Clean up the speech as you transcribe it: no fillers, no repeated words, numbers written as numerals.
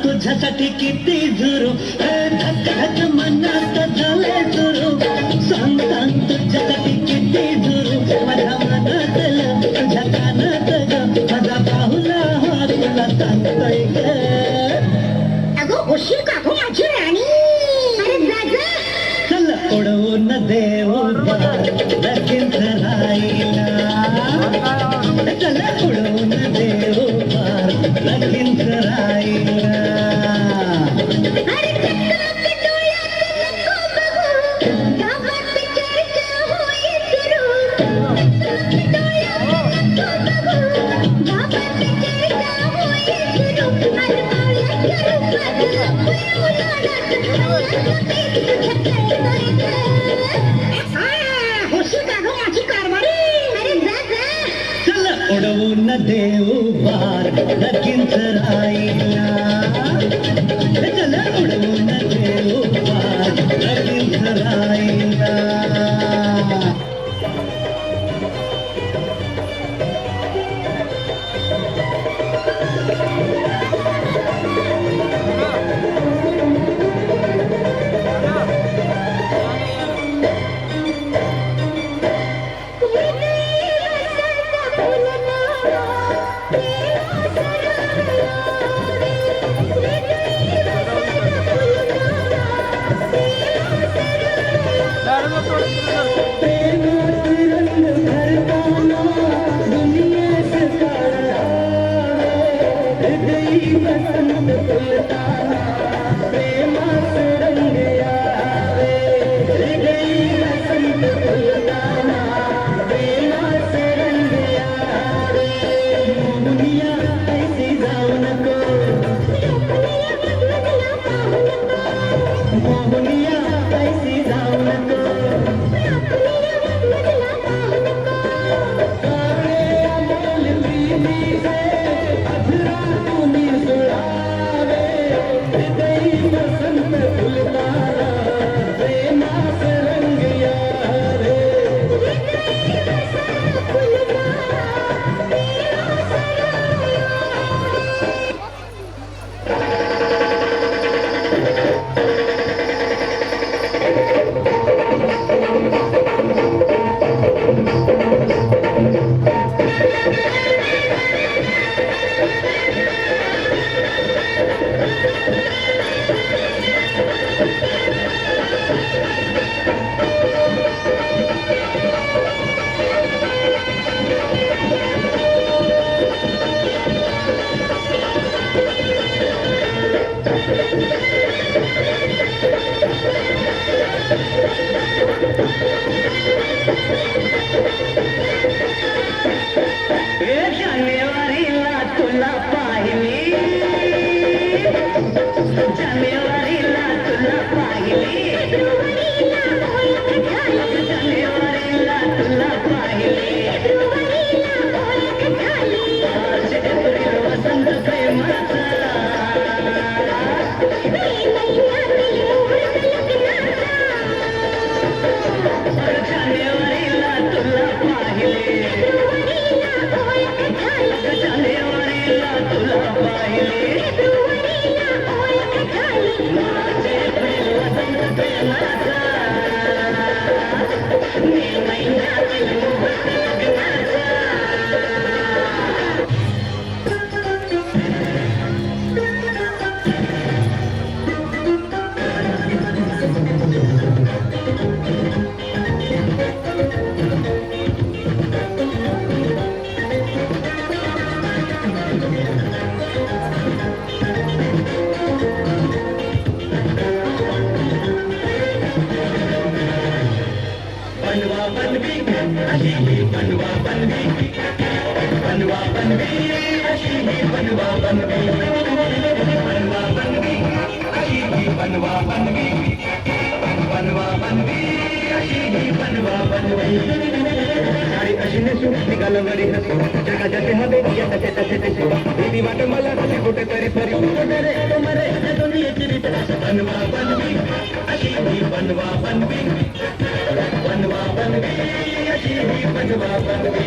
तुझ्यासाठी किती झुरू धक धक मनात झाले सुरू सांग सांग तुझ्यासाठी किती झुरू माझ्या मनातलं तुझ्या कानात ग माझा पाहुला हा तुला सांगतोय ग अगो उशीर का गो माझी राणी अरे राजा चल उडवून देऊ लगीन राहिला चल उडवून देऊ लगीन राहिला उडवून देऊ बार लगीन राहिला चल उडवून देऊ बार लगीन राहिला बनवा बनवी अशी बनवा बनवी बनवा बनवी अशी ही बनवा बनवी बनवा बनवी अशी ही बनवा बनवी बनवा बनवी अशी ही बनवा बनवी साडी अशी नेसून निघालं वरी हसू जगाच्या ते हवे येताचे तसे तसे भीती वाट मला तसे कुठेतरी फरी कुठे रे तुम्हारे हे दोन्ही याची रीत बनवा बनवी अशी ही बनवा बनवी बनवा बनवी अशी ही बनवा बनवी